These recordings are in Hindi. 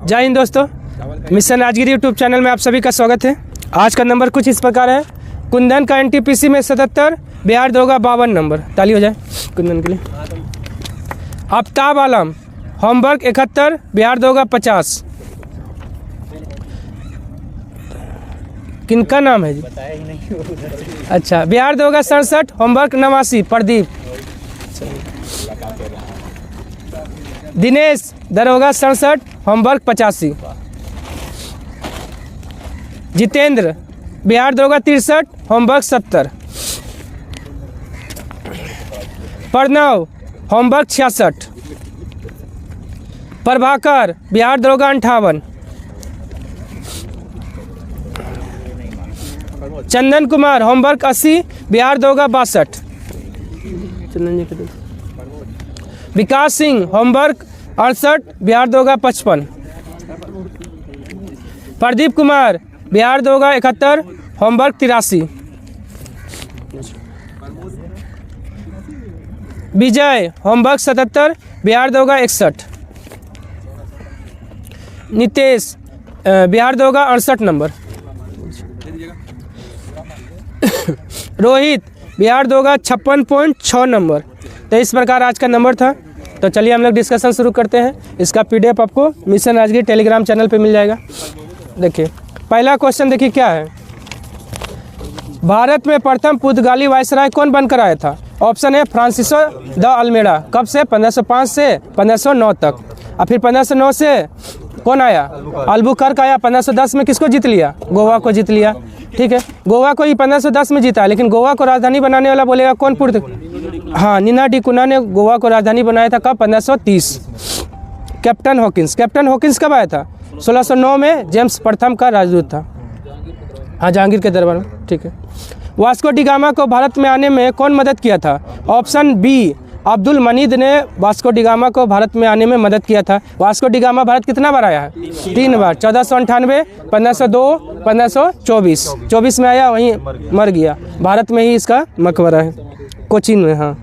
जय हिंद दोस्तों, मिशन राजगिरी यूट्यूब चैनल में आप सभी का स्वागत है। आज का नंबर कुछ इस प्रकार है। कुंदन का एनटीपीसी में 77, बिहार दरोगा 52 नंबर। ताली हो जाए कुंदन के लिए। आफ्ताब आलम होमवर्क 71, बिहार दरोगा 50। किनका नाम है जी? अच्छा, बिहार दरोगा 67, होमवर्क 89, प्रदीप। दिनेश दरोगा 67, होमवर्क 85। जितेंद्र बिहार दरोगा 63, होमवर्क 70। प्रणव होमवर्क 66। प्रभाकर बिहार दरोगा 58। चंदन कुमार होमवर्क 80, बिहार दरोगा 62। विकास सिंह होमवर्क 68, बिहार दरोगा 55। प्रदीप कुमार बिहार दरोगा 71, होमवर्क 83। विजय होमवर्क 77, बिहार दरोगा 61। नितेश बिहार दरोगा 68 नंबर। रोहित बिहार दरोगा 56.6 नंबर। तो इस प्रकार आज का नंबर था। तो चलिए हम लोग डिस्कशन शुरू करते हैं। इसका पीडीएफ आपको मिशन राजगिरी टेलीग्राम चैनल पे मिल जाएगा। देखिए पहला क्वेश्चन देखिए क्या है। भारत में प्रथम पुर्तगाली वायसराय कौन बनकर आया था? ऑप्शन है फ्रांसिसो द अल्मेडा। कब से? 1505 से 1509 तक। और फिर 1509 से कौन आया? अल्बुकर्क आया। 1510 में किसको जीत लिया? गोवा को जीत लिया। ठीक है, गोवा को ही 1510 में जीता, लेकिन गोवा को राजधानी बनाने वाला बोलेगा कौन? हाँ, नीना डी कुना ने गोवा को राजधानी बनाया था। कब? 1530। Captain Hawkins. कैप्टन हॉकिंस कब आया था? 1609 में जेम्स प्रथम का राजदूत था। हाँ, जहांगीर के दरबार में। ठीक है। वास्को डी गामा को भारत में आने में कौन मदद किया था? ऑप्शन बी अब्दुल मनीद ने वास्को डी गामा को भारत में आने में मदद किया था। वास्को डी गामा भारत कितना बार आया है? 3 बार। 1498, 1502, 1524। 24 में आया, वहीं मर गया। भारत में ही इसका मकबरा है, कोचीन में। हाँ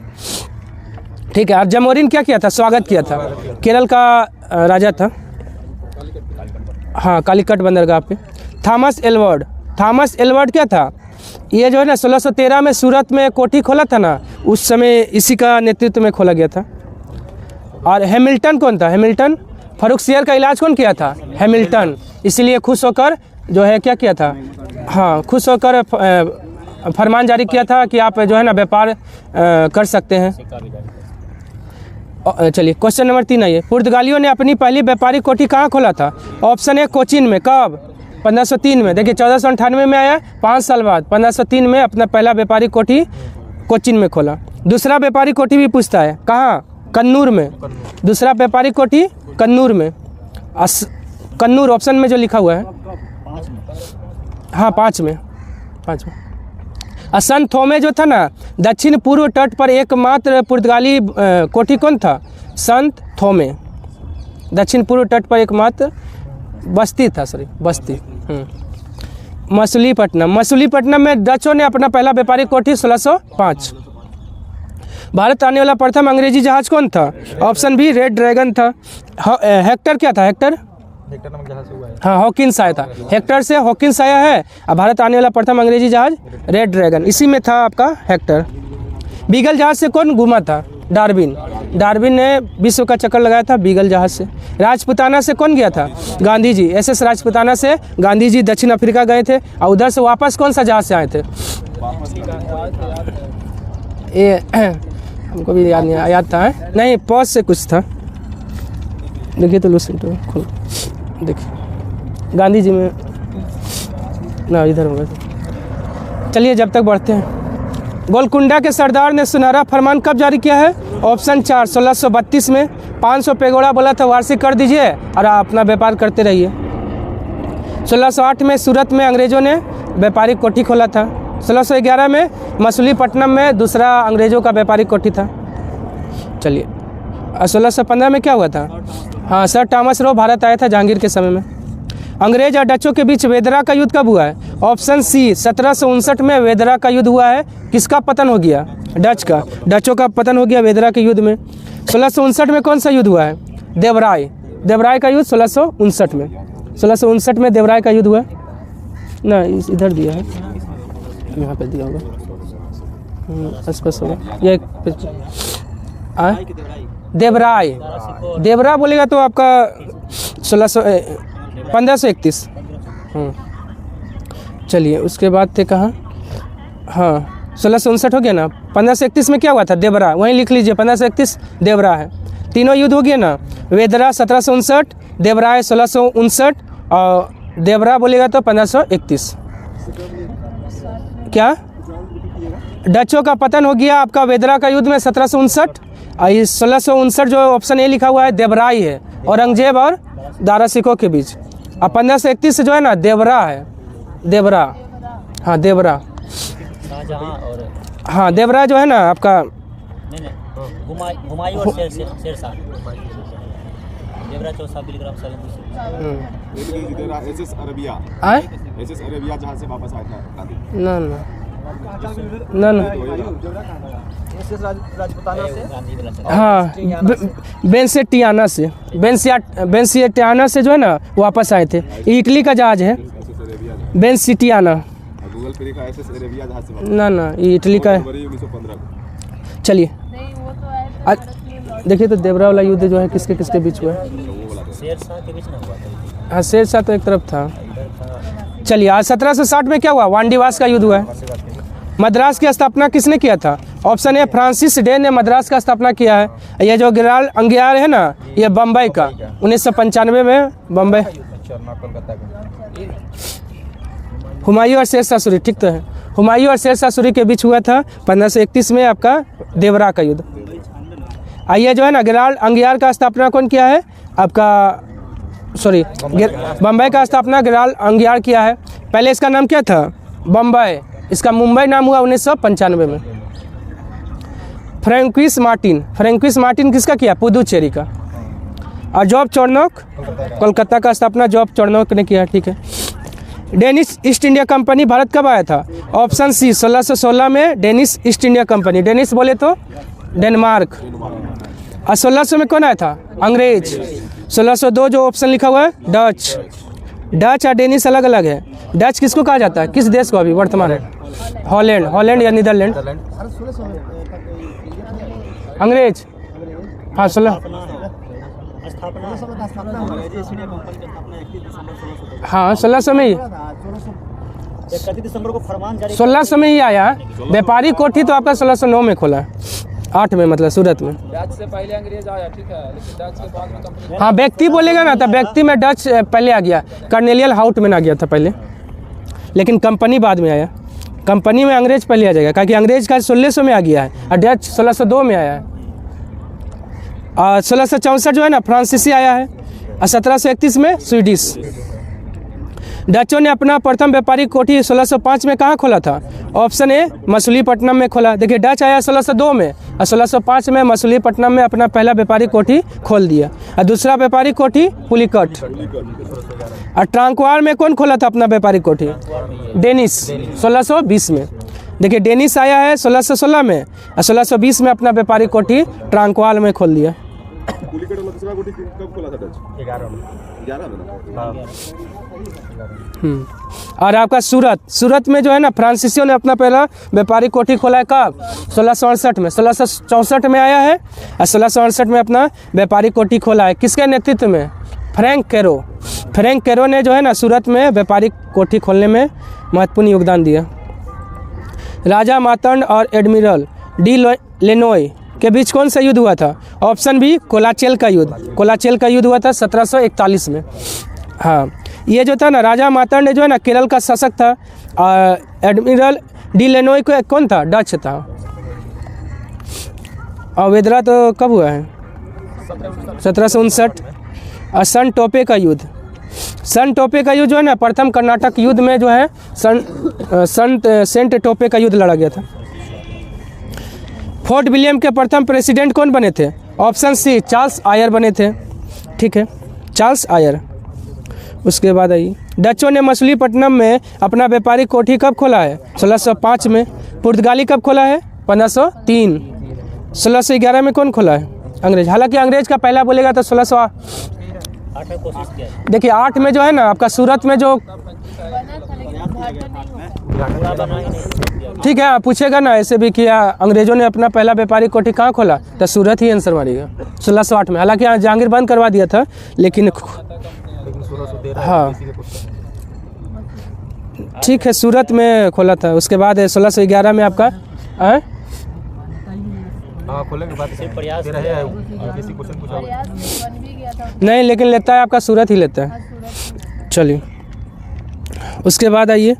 ठीक है। और जमोरिन क्या किया था? स्वागत किया था। केरल का राजा था। हाँ, कालीकट बंदरगाह पे। थॉमस एल्वर्ड। थॉमस एल्वर्ड क्या था? ये जो है ना 1613 में सूरत में कोठी खोला था ना, उस समय इसी का नेतृत्व में खोला गया था। और हैमिल्टन कौन था? हैमिल्टन फर्रुखसियर का इलाज कौन किया था? हैमिल्टन। इसीलिए खुश होकर जो है क्या किया था? हाँ, खुश होकर फरमान जारी किया था कि आप जो है ना व्यापार कर सकते हैं। चलिए क्वेश्चन नंबर 3 आइए। पुर्तगालियों ने अपनी पहली व्यापारिक कोठी कहाँ खोला था? ऑप्शन है कोचीन में। कब? 1503 में। देखिए 1498 में आया, 5 साल बाद 1503 में अपना पहला व्यापारिक कोठी कोचीन में खोला। दूसरा व्यापारिक कोठी भी पूछता है, कहाँ? कन्नूर में। दूसरा व्यापारिक कोठी कन्नूर में। कन्नूर ऑप्शन में जो लिखा हुआ है। हाँ, 5 में। संत थोमे जो था ना, दक्षिण पूर्व तट पर एकमात्र पुर्तगाली कोठी कौन था? संत थोमे। दक्षिण पूर्व तट पर एकमात्र बस्ती था, बस्ती। मसूलीपट्टनम। मसूलीपट्टनम में डचों ने अपना पहला व्यापारिक कोठी 1605। भारत आने वाला प्रथम अंग्रेजी जहाज कौन था? ऑप्शन बी रेड ड्रैगन था। हेक्टर क्या था? हेक्टर नामक जहाज से हुआ है। हाँ, हॉकिंस आया था। हेक्टर से हॉकिंस आया है। अब भारत आने वाला प्रथम अंग्रेजी जहाज रेड ड्रैगन, इसी में था आपका हेक्टर। बीगल जहाज से कौन घूमा था? डार्विन। डार्विन ने विश्व का चक्कर लगाया था बीगल जहाज से। राजपुताना से कौन गया था? गांधी जी। एसएस राजपुताना से गांधी जी दक्षिण अफ्रीका गए थे। और उधर से वापस कौन सा जहाज से आए थे? ये हमको भी याद नहीं, याद था है? नहीं, पॉज से कुछ था। देखिए तो लूसेंट खोल, देखिए गांधी जी में ना, इधर होगा। चलिए जब तक बढ़ते हैं। गोलकुंडा के सरदार ने सुनहरा फरमान कब जारी किया है? ऑप्शन 4 1632 में। 500 पेगोड़ा बोला था वार्षिक कर दीजिए और आप अपना व्यापार करते रहिए। 1608 में सूरत में अंग्रेज़ों ने व्यापारिक कोठी खोला था। 1611 में मसूलीपट्टनम में दूसरा अंग्रेज़ों का व्यापारिक कोठी था। चलिए 1615 में क्या हुआ था? हाँ, सर थॉमस रो भारत आया था जहांगीर के समय में। अंग्रेज और डचों के बीच वेदरा का युद्ध कब हुआ है? ऑप्शन सी 1759 में वेदरा का युद्ध हुआ है। किसका पतन हो गया? डच का। डचों का पतन हो गया वेदरा के युद्ध में। 1659 में कौन सा युद्ध हुआ है? देवराय। देवराय का युद्ध 1659 में, 1659 में देवराय का युद्ध हुआ ना, इधर दिया है, यहाँ पे दिया होगा, स्पष्ट होगा ये देवराय, देवरा बोलेगा तो आपका 1531। चलिए उसके बाद थे कहाँ, हाँ 1659 हो गया ना। 1531 में क्या हुआ था, देवरा, वहीं लिख लीजिए 1531 देवरा है। तीनों युद्ध हो गया ना, वेदरा 1759, देवराय 1659 और देवरा बोलेगा तो 1531। क्या डचों का पतन हो गया आपका वेदरा का युद्ध में 1759, और ये 1659 जो ऑप्शन ए लिखा हुआ है देवराय है, औरंगजेब और दारा सिकों के बीच। और 1531 से जो है ना देवरा है, देवरा, हाँ देवरा, हाँ देवरा जो है ना आपका हुमायूं और शेरशाह, देवरा 4 milligram SS Arabia, SS Arabia जहां से वापस आया था गांधी। ना ना ना ना, हाँ बेंसेटियाना से, बेंसियाटियाना से जो है ना वापस आए थे। इटली का जहाज है बेंसिटियाना, गूगल पे लिखा एसएस अरेबिया जहां से वापस, ना ना ये इटली का है। 1915। चलिए देखिए तो देवरा वाला युद्ध जो है किसके किसके बीच हुआ है, शेरशाह के बीच में हुआ था। हाँ शेरशाह तो एक तरफ था। चलिए आज 1760 में क्या हुआ, वांडीवास का युद्ध हुआ है। मद्रास की स्थापना किसने किया था, ऑप्शन ए फ्रांसिस डे ने मद्रास का स्थापना किया है। ये जो गिराल अंगियार है ना, ये बम्बई का 1995 में बम्बई। हुमायूं और शेरशाह सूरी, ठीक तो है, हुमायूं और शेरशाह सूरी के बीच हुआ था 1531 में आपका देवरा का युद्ध। आइए जो है ना गिराल अंगियार का स्थापना कौन किया है आपका, सॉरी बम्बई का स्थापना गिराल अंगियार किया है। पहले इसका नाम क्या था बम्बई, इसका मुंबई नाम हुआ 1995 में। फ्रैंकिस मार्टिन किसका किया, पुदुचेरी का। और जॉब चॉर्नोक कोलकाता का स्थापना जॉब चॉर्नोक ने किया, ठीक है। Danish east India company Bharat कब आया था, ऑप्शन सी 1616 में Danish east India company, Danish बोले तो डेनमार्क। और 1600 में कौन आया था, अंग्रेज। 1602 जो ऑप्शन लिखा हुआ है डच, डच और डेनिश अलग अलग है। डच किसको कहा जाता है, किस देश को अभी वर्तमान है, हॉलैंड या नीदरलैंड, अंग्रेज। हाँ 16, हाँ 1600 में ही, 31 दिसंबर को फरमान जारी 1600 में ही आया। व्यापारी कोठी तो आपका 1609 में खोला, 8 में मतलब सूरत में। डच से पहले अंग्रेज आया, ठीक है, लेकिन डच के बाद में कंपनी। हाँ व्यक्ति बोलेगा ना तो व्यक्ति में डच पहले आ गया, कर्नेलियल हाउटमैन आ गया था पहले, लेकिन कंपनी बाद में आया। कंपनी में अंग्रेज पहले आ जाएगा, क्योंकि अंग्रेज का 1600 में आ गया है और डच 1602 में आया है। और 1664 जो है ना फ्रांसीसी आया है, और 1731 में स्वीडिश। डचों ने अपना प्रथम व्यापारिक कोठी 1605 में कहाँ खोला था, ऑप्शन ए मछलीपट्टनम में खोला। देखिए डच आया 1602 में और 1605 में मछलीपट्टनम में अपना पहला व्यापारिक कोठी खोल दिया। और दूसरा व्यापारिक कोठी पुलिकट। और ट्रांक्वाल में कौन खोला था अपना व्यापारिक कोठी, डेनिश 1620 में। देखिए डेनिश आया है 1616 में और 1620 में अपना व्यापारिक कोठी ट्रांक्वाल में खोल दिया। पुलिकट वाला दूसरा कोठी कब खोला था डच, 11 में ना। और आपका सूरत में जो है ना फ्रांसीसियों ने अपना पहला व्यापारिक कोठी खोला है कब, 1668 में। 1664 में आया है और 1668 में अपना व्यापारिक कोठी खोला है। किसके नेतृत्व में, फ्रैंक कैरो ने जो है ना सूरत में व्यापारिक कोठी खोलने में महत्वपूर्ण योगदान दिया। राजा मार्तंड और एडमिरल डी लेनोय के बीच कौन सा युद्ध हुआ था, ऑप्शन बी कोलाचेल का युद्ध हुआ था 1741 में। हाँ ये जो था ना राजा मार्तंड जो है ना केरल का शासक था, और एडमिरल डी लेनोय को कौन था, डच था। और वेदरा तो कब हुआ है, 1759। और सन टोपे का युद्ध जो है ना प्रथम कर्नाटक युद्ध में जो है सेंट टोपे का युद्ध लड़ा गया था। फोर्ट विलियम के प्रथम प्रेसिडेंट कौन बने थे, ऑप्शन सी चार्ल्स आयर बने थे, ठीक है, चार्ल्स आयर। उसके बाद आई डचों ने मछलीपट्टनम में अपना व्यापारिक कोठी कब खोला है, 1605 में। पुर्तगाली कब खोला है, 1503। 1611 में कौन खोला है, अंग्रेज। हालांकि अंग्रेज का पहला बोलेगा तो 8 में कोशिश किया है। देखिए 8 में जो है ना आपका सूरत में जो पूरा बना ही नहीं। ठीक है आप पूछेगा ना ऐसे भी किया अंग्रेजों ने अपना पहला व्यापारिक कोठी कहाँ खोला तो सूरत ही आंसर मारिएगा 1608 में। हालांकि यहाँ जहांगीर बंद करवा दिया था लेकिन हाँ ठीक है सूरत में खोला था। उसके बाद 1611 में आपका खोलेंगे बात प्रयास किसी क्वेश्चन पूछा नहीं लेकिन लेता है आपका सूरत ही लेता है। चलिए उसके बाद आइए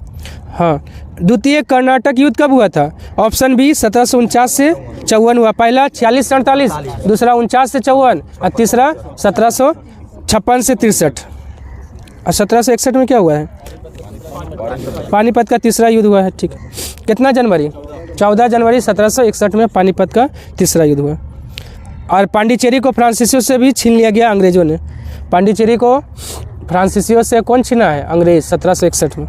हाँ द्वितीय कर्नाटक युद्ध कब हुआ था? ऑप्शन बी 1749 से 54 हुआ। पहला 46-47, दूसरा 49 से 54 और तीसरा 1756 से 63। और 1761 में क्या हुआ है? पानीपत का तीसरा युद्ध हुआ है। ठीक कितना जनवरी? 14 जनवरी 1761 में पानीपत का तीसरा युद्ध हुआ। और पांडिचेरी को फ्रांसीसियों से भी छीन लिया गया अंग्रेजों ने। पांडिचेरी को फ्रांसीसियों से कौन छीना है? अंग्रेज 1761 में।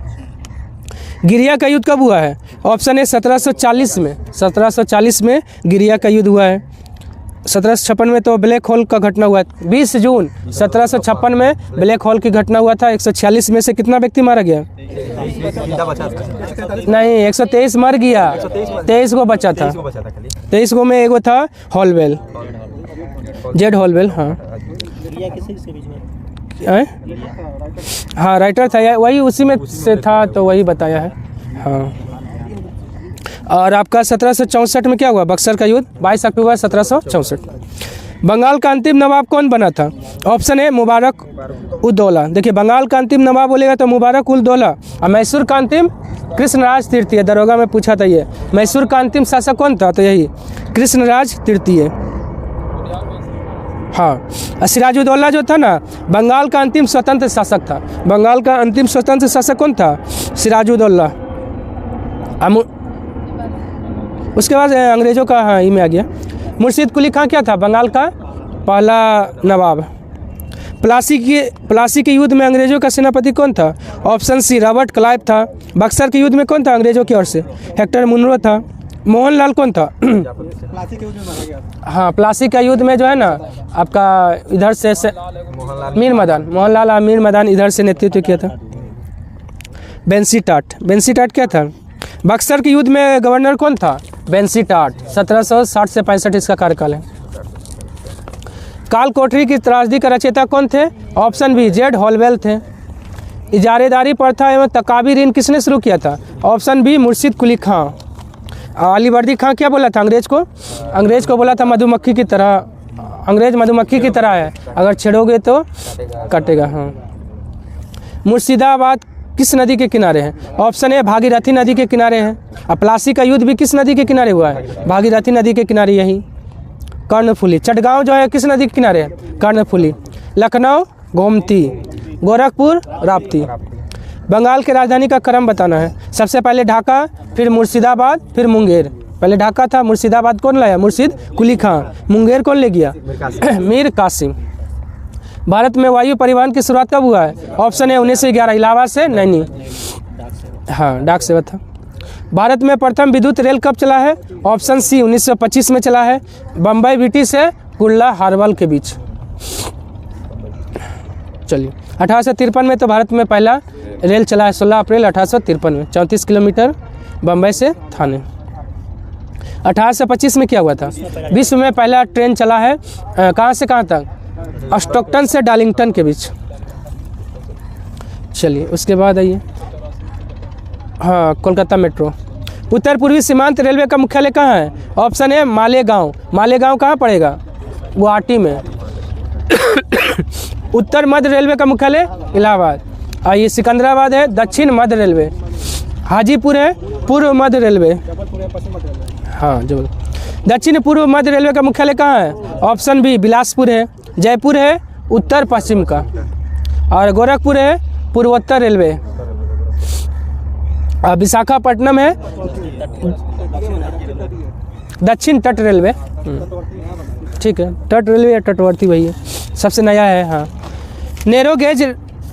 गिरिया का युद्ध कब हुआ है? ऑप्शन ए 1740 में। 1740 में गिरिया का युद्ध हुआ है। 1756 में तो ब्लैक होल का घटना हुआ है। 20 जून 1756 में ब्लैक होल की घटना हुआ था। 146 में से कितना व्यक्ति मारा गया? नहीं 123 मर गया, 23 को बचा था। 23 को में एगो था हॉलवेल, जेड हॉलवेल। हाँ हाँ राइटर था वही, उसी में से था तो वही बताया है। हाँ और आपका 1764 में क्या हुआ? बक्सर का युद्ध 22 अक्टूबर 1764। बंगाल का अंतिम नवाब कौन बना था? ऑप्शन ए मुबारक उद दौला। देखिए बंगाल का अंतिम नवाब बोलेगा तो मुबारक उद दौला। और मैसूर का अंतिम कृष्णराज तृतीय। दरोगा में पूछा था ये मैसूर का अंतिम शासक कौन था? तो यही कृष्णराज तृतीय। हाँ सिराजुद्दौला जो था ना बंगाल का अंतिम स्वतंत्र शासक था। बंगाल का अंतिम स्वतंत्र शासक कौन था? सिराजुद्दौला। उसके बाद अंग्रेजों का हाँ ई में आ गया। मुर्शिद कुली खां क्या था? बंगाल का पहला नवाब। प्लासी के युद्ध में अंग्रेजों का सेनापति कौन था? ऑप्शन सी रॉबर्ट क्लाइव था। बक्सर के युद्ध में कौन था अंग्रेजों की ओर से? हेक्टर मुनरो था। मोहनलाल कौन था? हाँ प्लासी का युद्ध में जो है ना आपका इधर से मीर मदान, मोहनलाल और मीर मदान इधर से नेतृत्व किया था। बेंसीटाट क्या था? बक्सर के युद्ध में गवर्नर कौन था? बेंसीटाट। 1760 से 65 इसका कार्यकाल है। काल कोठरी की त्रासदी का रचयिता कौन थे? ऑप्शन बी जेड हॉलवेल थे। इजारेदारी प्रथा एवं तकाबी ऋण किसने शुरू किया था? ऑप्शन बी मुर्शिद कुली खां। अलीवर्दी खां क्या बोला था अंग्रेज को? अंग्रेज को बोला था मधुमक्खी की तरह, अंग्रेज मधुमक्खी की तरह है, अगर छेड़ोगे तो काटेगा। हाँ मुर्शिदाबाद किस नदी के किनारे है? ऑप्शन ए भागीरथी नदी के किनारे है। और प्लासी का युद्ध भी किस नदी के किनारे हुआ है? भागीरथी नदी के किनारे। यही कर्णफुली। चटगांव जो है किस नदी के किनारे है? कर्णफुली। लखनऊ गोमती। गोरखपुर राप्ती। बंगाल की राजधानी का क्रम बताना है। सबसे पहले ढाका, फिर मुर्शिदाबाद, फिर मुंगेर। पहले ढाका था, मुर्शिदाबाद कौन लाया? मुर्शिद कुली खां। मुंगेर कौन ले गया? मीर कासिम। भारत में वायु परिवहन की शुरुआत कब हुआ है? ऑप्शन ए 1911 इलाहाबाद से नैनी। हाँ डाक सेवा था। भारत में प्रथम विद्युत रेल कब चला है? ऑप्शन सी 1925 में चला है। बम्बई बीटी से कुर्ला हार्बल के बीच। चलिए 1853 में तो भारत में पहला रेल चला है। 16 अप्रैल 1853 में 34 किलोमीटर बम्बई से थाने। 1825 में क्या हुआ था? विश्व में पहला ट्रेन चला है कहाँ से कहाँ तक? स्टॉकटन से डार्लिंगटन के बीच। चलिए उसके बाद आइए हाँ कोलकाता मेट्रो। उत्तर पूर्वी सीमांत रेलवे का मुख्यालय कहाँ है? Option A Malegaon. मालेगांव कहाँ पड़ेगा? गुवाहाटी में। उत्तर मध्य रेलवे का मुख्यालय इलाहाबाद। और ये सिकंदराबाद है दक्षिण मध्य रेलवे। हाजीपुर है पूर्व मध्य रेलवे। हाँ जबलपुर। दक्षिण पूर्व मध्य रेलवे का मुख्यालय कहाँ है? ऑप्शन बी बिलासपुर है। जयपुर है उत्तर पश्चिम का। और गोरखपुर है पूर्वोत्तर रेलवे। और विशाखापट्टनम है दक्षिण तट रेलवे। ठीक है तट रेलवे या तटवर्ती वही है, सबसे नया है। हाँ नैरो गेज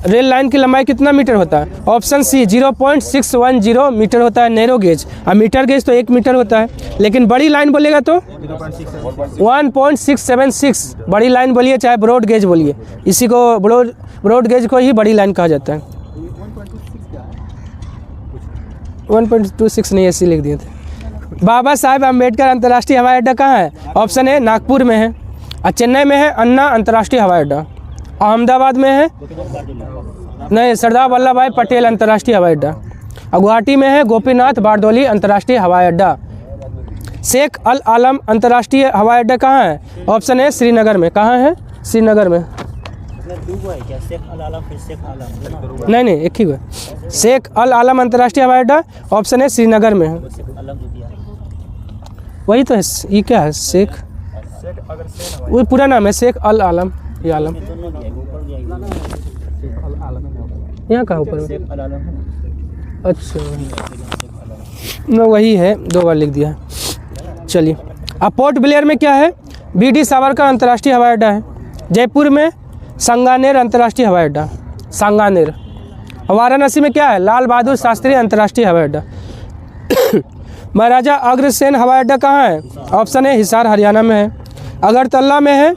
रेल लाइन की लंबाई कितना मीटर होता है? ऑप्शन सी 0.610 मीटर होता है नैरो गेज, और मीटर गेज तो 1 मीटर होता है। लेकिन बड़ी लाइन बोलेगा तो 1.676। बड़ी लाइन बोलिए चाहे ब्रॉड गेज बोलिए, इसी को ब्रॉड गेज को ही बड़ी लाइन कहा जाता है। 1.26 नहीं, ऐसे लिख दिए थे। बाबा साहेब अम्बेडकर अंतर्राष्ट्रीय हवाई अड्डा कहाँ है? ऑप्शन ए नागपुर में है, और चेन्नई में है अन्ना अंतर्राष्ट्रीय हवाई अड्डा, अहमदाबाद में है नहीं सरदार वल्लभ भाई पटेल अंतर्राष्ट्रीय हवाई अड्डा, और गुवाहाटी में है गोपीनाथ बारदौली अंतर्राष्ट्रीय हवाई अड्डा। शेख अल आलम अंतर्राष्ट्रीय हवाई अड्डा कहाँ है? ऑप्शन ए श्रीनगर में। कहाँ है? श्रीनगर में। नहीं एक ही है। शेख अल आलम अंतर्राष्ट्रीय हवाई अड्डा, ऑप्शन ए श्रीनगर में है। वही तो है, ये क्या है? शेख, वो पूरा नाम है शेख अल आलम। ये आलम यहाँ कहाँ ऊपर में? अच्छा न वही है, 2 बार लिख दिया। चलिए, अब पोर्ट ब्लेयर में क्या है? BD सावरकर अंतर्राष्ट्रीय हवाई अड्डा है। जयपुर में सांगानेर अंतर्राष्ट्रीय हवाई अड्डा, सांगानेर। वाराणसी में क्या है? लाल बहादुर शास्त्री अंतर्राष्ट्रीय हवाई अड्डा। महाराजा अग्रसेन हवाई अड्डा कहाँ है? ऑप्शन ए हिसार हरियाणा में है। अगरतला में है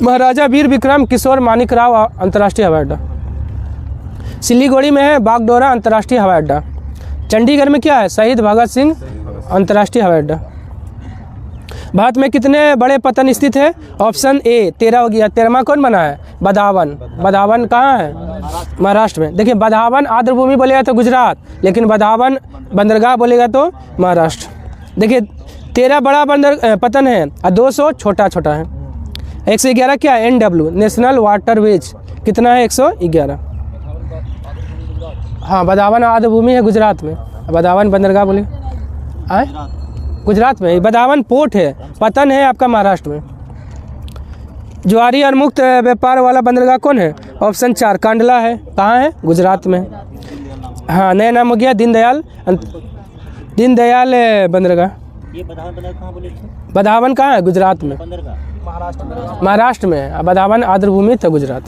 महाराजा वीर विक्रम किशोर मानिकराव अंतर्राष्ट्रीय हवाई अड्डा। सिलीगुड़ी में है बागडोरा अंतर्राष्ट्रीय हवाई अड्डा। चंडीगढ़ में क्या है? शहीद भगत सिंह अंतर्राष्ट्रीय हवाई अड्डा। भारत में कितने बड़े पतन स्थित है? ऑप्शन ए 13 हो गया। 13वां कौन बना है? बदावन। बदावन कहाँ है? महाराष्ट्र में। देखिए, बदावन आर्द्रभूमि बोलेगा तो गुजरात, लेकिन बदावन बंदरगाह बोलेगा तो महाराष्ट्र। देखिए, 13 बड़ा पतन है और 200 छोटा छोटा है। 111 क्या है? NW नेशनल वाटरवेज कितना है? 111। हाँ, बदावन आर्द्रभूमि है गुजरात में, बदावन बंदरगाह बोले आए गुजरात में। बदावन पोर्ट है, पतन है आपका महाराष्ट्र में। ज्वारी और मुक्त व्यापार वाला बंदरगाह कौन है? ऑप्शन 4 कांडला है। कहाँ है? गुजरात में। हाँ, नया नाम हो गया दीनदयाल बंदरगाह। ये बदावन कहाँ बोले? बदावन कहाँ है? गुजरात में, महाराष्ट्र में। बदावन आर्द्रभूमि था गुजरात।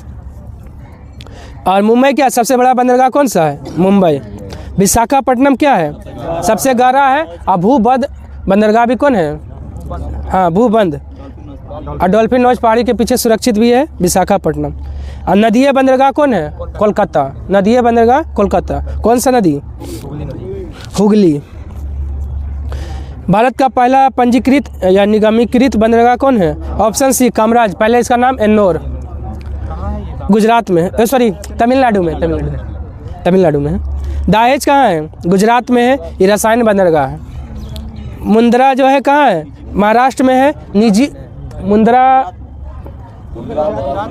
और मुंबई क्या सबसे बड़ा बंदरगाह कौन सा है? मुंबई। विशाखापट्टनम क्या है? सबसे गहरा है। और भूबंद बंदरगाह भी कौन है? हाँ, भूबंद। और डॉल्फिन नॉज पहाड़ी के पीछे सुरक्षित भी है विशाखापट्टनम। और नदीय बंदरगाह कौन है? कोलकाता। नदीय बंदरगाह कोलकाता। कौन सा नदी? हुगली। भारत का पहला पंजीकृत या निगमीकृत बंदरगाह कौन है? ऑप्शन सी कामराज, पहले इसका नाम एन्नोर, गुजरात में, सॉरी तमिलनाडु में। तमिलनाडु में है। दहेज कहाँ है? गुजरात में है। ये रसायन बंदरगाह है। मुंद्रा जो है कहाँ है? महाराष्ट्र में है। निजी मुंद्रा,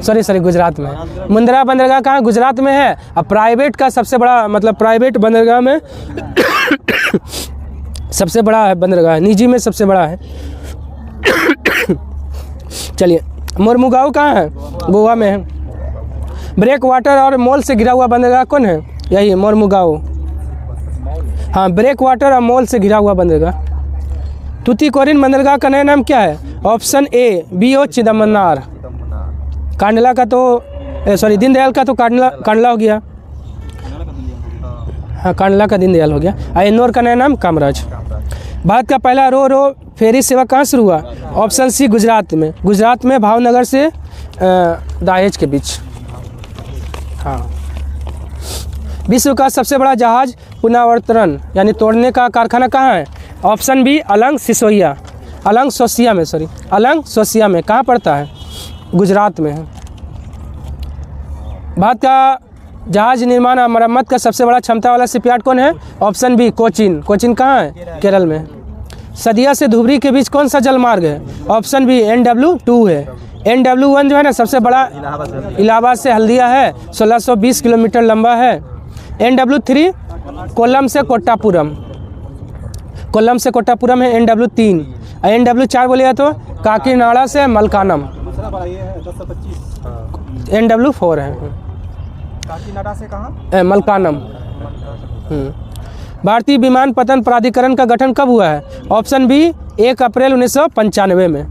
सॉरी गुजरात में है। मुंद्रा बंदरगाह कहाँ? गुजरात में है। और प्राइवेट का सबसे बड़ा, मतलब प्राइवेट बंदरगाह में सबसे बड़ा है बंदरगाह, निजी में सबसे बड़ा है। चलिए, मोरमुगांव कहाँ है? गोवा में है। ब्रेक वाटर और मॉल से घिरा हुआ बंदरगाह कौन है? यही मोरमुगांव। हाँ, ब्रेक वाटर और मॉल से घिरा हुआ बंदरगाह। तूतीकोरिन बंदरगाह का नया नाम क्या है? Option A BO Chidambaranar. Kandla का तो सॉरी दीनदयाल का तो कांडला हो गया। हाँ, कांडला का दीनदयाल हो गया। और एन्नोर का नया नाम कामराज। भारत का पहला रो फेरी सेवा कहाँ शुरू हुआ? ऑप्शन सी गुजरात में। गुजरात में भावनगर से दहेज के बीच। हाँ। विश्व का सबसे बड़ा जहाज पुनरावर्तन यानी तोड़ने का कारखाना कहाँ है? ऑप्शन बी अलंग सोसिया में। कहाँ पड़ता है? गुजरात में है। भारत का जहाज निर्माण और मरम्मत का सबसे बड़ा क्षमता वाला शिपयार्ड कौन है? Option B Cochin. कोचीन कहाँ है? केरल में। सदिया से धुबरी के बीच कौन सा जलमार्ग है? ऑप्शन बी NW2 है। NW1 जो है ना सबसे बड़ा इलाहाबाद से हल्दिया है, 1620 किलोमीटर लंबा है। NW3 कोल्लम से कोट्टापुरम है। NW3 और NW4 बोलिए तो काकीनाडा से मलकानम। NW4 है। काकीनाडा से कहाँ? मलकानम। भारतीय विमानपत्तन प्राधिकरण का गठन कब हुआ है? ऑप्शन बी 1 अप्रैल 1995 में।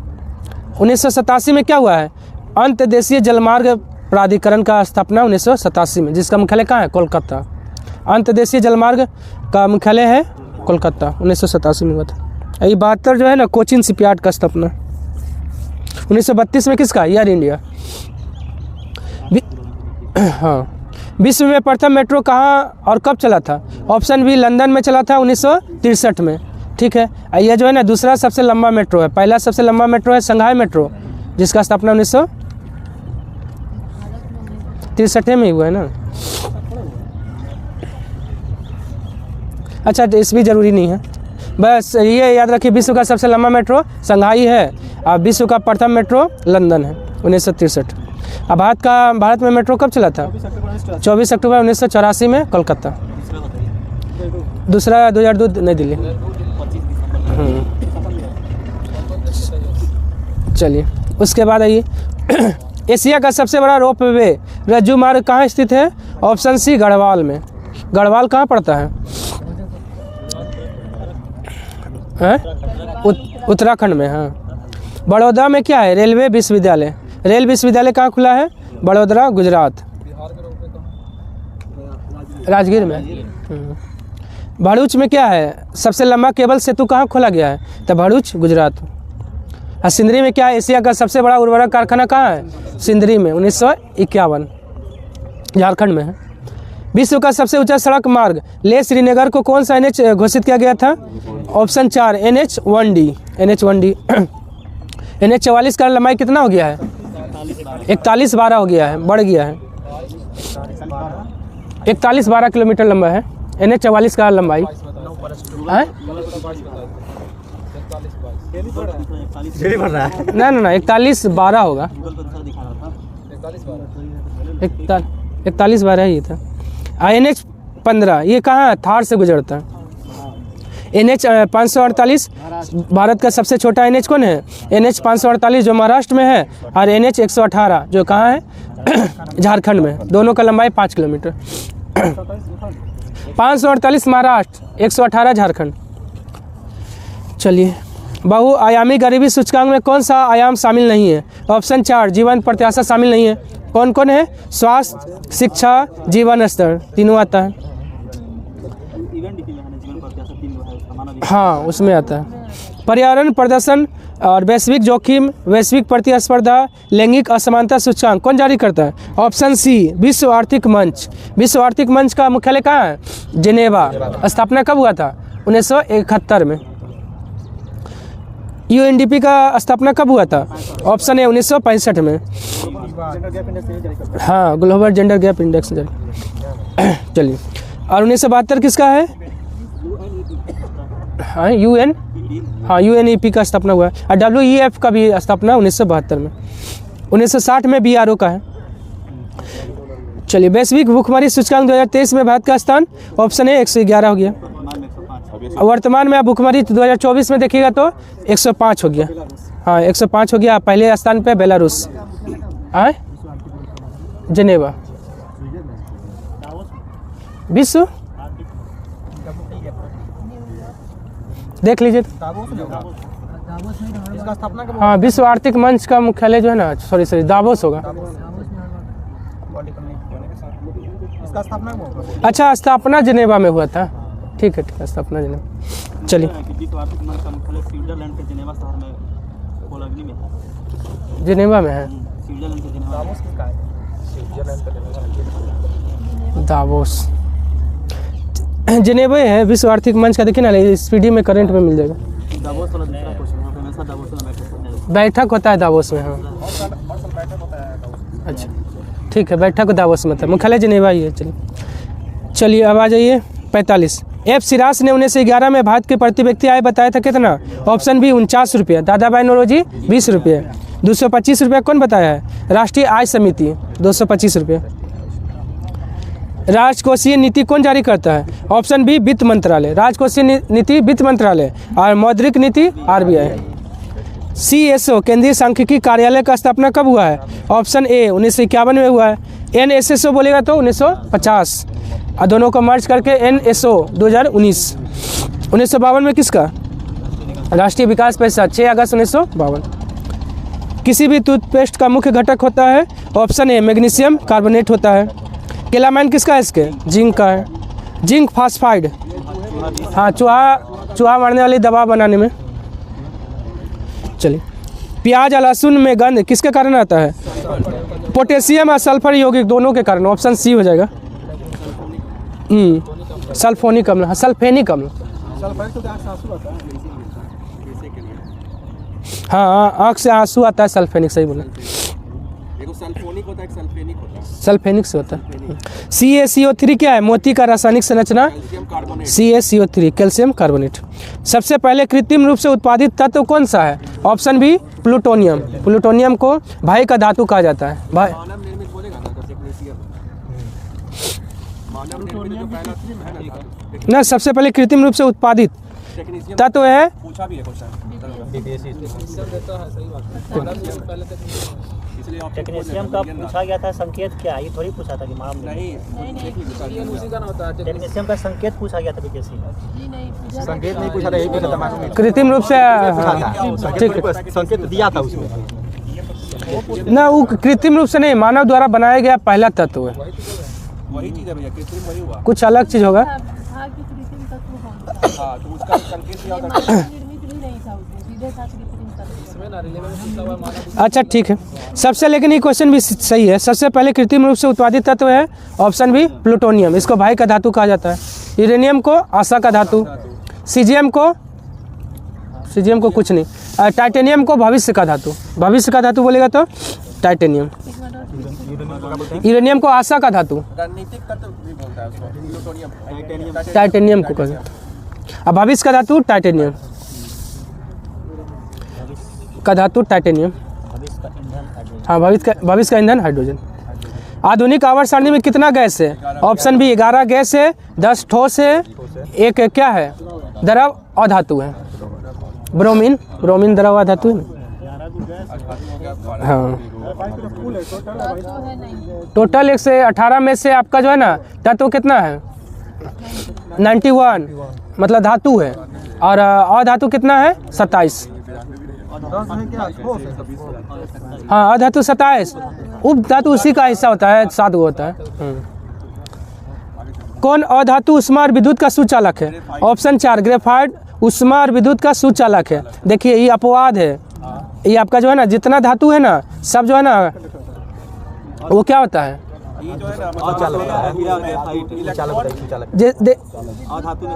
1987 में क्या हुआ है? अंतर्देशीय जलमार्ग प्राधिकरण का स्थापना 1987 में, जिसका मुख्यालय कहाँ है? कोलकाता। अंतर्देशीय जलमार्ग का मुख्यालय है कोलकाता, 1987 में हुआ था। ये 72 जो है ना, कोचिन शिपयार्ड का स्थापना। 1932 में किसका? Air India. हाँ, विश्व में प्रथम मेट्रो कहाँ और कब चला था? ऑप्शन बी लंदन में चला था 1963 में। ठीक है, ये जो है ना दूसरा सबसे लंबा मेट्रो है। पहला सबसे लंबा मेट्रो है शंघाई मेट्रो, जिसका स्थापना 1963 में ही हुआ है ना। अच्छा, तो इस भी ज़रूरी नहीं है, बस ये याद रखिए विश्व का सबसे लंबा मेट्रो शंघाई है और विश्व का प्रथम मेट्रो लंदन है, 1963। अब भारत में मेट्रो कब चला था? 24 अक्टूबर 1984 में कोलकाता। दूसरा 2002 नई दिल्ली। चलिए उसके बाद आइए एशिया का सबसे बड़ा रोप वे रज्जू मार्ग कहाँ स्थित है? ऑप्शन सी गढ़वाल में। गढ़वाल कहाँ पड़ता है? उत्तराखंड में। हाँ, बड़ौदा में क्या है? रेलवे विश्वविद्यालय। रेल विश्वविद्यालय कहाँ खुला है? बड़ौदा, गुजरात। राजगीर में। भरूच में क्या है? सबसे लंबा केबल सेतु कहाँ खोला गया है? तो भरूच, गुजरात। और सिंदरी में क्या है? एशिया का सबसे बड़ा उर्वरक कारखाना कहाँ है? सिंदरी में, 1951, झारखंड में है। विश्व का सबसे ऊंचा सड़क मार्ग लेह श्रीनगर को कौन सा NH घोषित किया गया था? Option 4 NH1D। NH 44 का लंबाई कितना हो गया है? 41-12 हो गया है, बढ़ गया है। 41-12 किलोमीटर लंबा है NH 44 का लंबाई है। ना 41-12 होगा। 41-12 ही था। NH 15 ये कहाँ है? थार से गुजरता है। NH 548 भारत का सबसे छोटा NH कौन है? NH 548 जो महाराष्ट्र में है, और NH 118 जो कहाँ है? झारखंड में। दोनों का लंबाई 5 किलोमीटर। 548 महाराष्ट्र, 118 झारखंड। चलिए, बहुआयामी गरीबी सूचकांक में कौन सा आयाम शामिल नहीं है? ऑप्शन 4 जीवन प्रत्याशा शामिल नहीं है। कौन कौन है? स्वास्थ्य, शिक्षा, जीवन स्तर, तीनों आता है। हाँ, उसमें आता है। पर्यावरण प्रदर्शन और वैश्विक जोखिम, वैश्विक प्रतिस्पर्धा, लैंगिक असमानता सूचकांक कौन जारी करता है? ऑप्शन सी विश्व आर्थिक मंच। विश्व आर्थिक मंच का मुख्यालय कहाँ है? जिनेवा। स्थापना कब हुआ था? 1971 में। UNDP का स्थापना कब हुआ था? ऑप्शन ए 1965 में। हाँ, ग्लोबल जेंडर गैप इंडेक्स। चलिए, और 1972 किसका है? हाँ, UNEP का स्थापना हुआ है। और WEF का भी स्थापना 1972 में। 1960 में BRO का है। चलिए, वैश्विक भूखमरी सूचकांक 2023 में भारत का स्थान ऑप्शन ए 111 हो गया। वर्तमान में आप भूखमरी 2024 में देखिएगा तो 105 हो गया। हाँ, 105 हो गया। पहले स्थान पे बेलारूस, जिनेवा। विश्व देख लीजिए। हाँ, विश्व आर्थिक मंच का मुख्यालय जो है ना, सॉरी दावोस होगा। अच्छा, स्थापना जिनेवा में हुआ था। ठीक है, स्थापना जिनेवा। चलिए, जिनेवा में है। दावोस जिनेवा है विश्व आर्थिक मंच का। देखिए ना, स्पीडी में करंट में मिल जाएगा। बैठक होता है दावोस में। हाँ, अच्छा, ठीक है, बैठक दावोस में था। मुख्यालय जिनेवा ही है। चलिए, अब आ जाइए 45। F सिरास ने 1911 में भारत के प्रति व्यक्ति आय बताया था कितना? ऑप्शन बी 49 रुपये। दादा भाई नौरोजी 20 रुपये। 225 रुपये कौन बताया है? राष्ट्रीय आय समिति 225 रुपये। राजकोषीय नीति कौन जारी करता है? ऑप्शन बी वित्त मंत्रालय। राजकोषीय नीति वित्त मंत्रालय, और मौद्रिक नीति RBI। CSO केंद्रीय सांख्यिकी कार्यालय का स्थापना कब हुआ है? ऑप्शन ए 1951 में हुआ है। NSSO बोलेगा तो 1950, और दोनों को मर्ज करके NSO 2019। 1952 में किसका? राष्ट्रीय विकास परिषद, 6 अगस्त 1952। किसी भी टूथपेस्ट का मुख्य घटक होता है? ऑप्शन ए मैग्नीशियम कार्बोनेट होता है। केलामाइन किसका है? इसके जिंक का है। जिंक फास्फाइड, हाँ चूहा मारने वाली दवा बनाने में। चलिए, प्याज और लहसुन में गंध किसके कारण आता है? पोटेशियम और सल्फर यौगिक दोनों के कारण। ऑप्शन सी हो जाएगा। सल्फोनिक अम्ल, हाँ सल्फेनिक अम्ल। हाँ आँख से आंसू आता है, सल्फेनिक, सही बोला। सल्फोनिक होता है, सल्फेनिक होता है। सल्फेनिक से होता है। CaCO3 क्या है? मोती का रासायनिक संरचना CaCO3, कैल्शियम कार्बोनेट। सबसे पहले कृत्रिम रूप से उत्पादित तत्व कौन सा है? Option B plutonium. प्लूटोनियम को भाई का धातु कहा जाता है। भाई मानव निर्मित बोलेगा ना, जैसे टेक्नीशियन मानव निर्मित जो पहला है ना, ना, सबसे पहले कृत्रिम रूप से उत्पादित टेक्नीशियन तत्व है। पूछा भी है क्वेश्चन, देता है, सही बात है। मानव जीवन पहले तक इसलिए आप टेक्नीशियन का पूछा गया था संकेत क्या? ये थोड़ी पूछा था कि मानव नहीं उसी का ना होता है। टेक्नीशियन का संकेत पूछा गया था बीकेसी। संकेत नहीं पूछा था, यही पूछा था। कृत्रिम रूप से, हाँ, ठीक है। संकेत दिया था उसमें। ना, वो कृत्रिम रूप से नहीं, मानव द्वारा बनाया गया पहला तत्व है। वही चीज है भैया, कृत्रिम वही हुआ। कुछ अलग चीज होगा। हाँ कि कृत्रिम तत्व कौन सा? हाँ, तो उसका संकेत दिया होता है। निर्मित भी नहीं था उसमें, सीधे था कृत्रिम तत्व। इसमें ना रिलेवेंट पूछा हुआ मानव। अच्छा ठीक है, सबसे, लेकिन ये क्वेश्चन भी सही है। सबसे पहले कृत्रिम रूप से उत्पादित तत्व है ऑप्शन बी प्लूटोनियम। इसको भाई का धातु कहा जाता है। यूरेनियम को आशा का धातु। सीजियम को कुछ नहीं। टाइटेनियम को भविष्य का धातु। भविष्य का धातु बोलेगा तो टाइटेनियम। यूरेनियम को आशा का धातु। रणनीतिक तत्व भी बोलता है उसको, प्लूटोनियम। टाइटेनियम को कहते हैं। अब भविष्य का धातु टाइटेनियम का धातु टाइटेनियम। हाँ, भविष्य का ईंधन हाइड्रोजन। आधुनिक आवर्त सारणी में कितना गैस है? ऑप्शन बी 11 गैस है, 10 ठोस है, एक क्या है? द्रव अधातु है। ब्रोमीन द्रव अधातु है ना। हाँ, टोटल 118 में से आपका जो है ना तत्व कितना है? 91, मतलब धातु है। और अधातु कितना है? 27। हाँ, अधातु 27। उप धातु उसी का हिस्सा होता है, 7 गो होता है। कौन अधातु ऊष्मा और विद्युत का सुचालक है? ऑप्शन 4 ग्रेफाइट ऊष्मा और विद्युत का सुचालक है। देखिए, ये अपवाद है। ये आपका जो है ना जितना धातु है ना, सब जो है ना वो क्या होता है?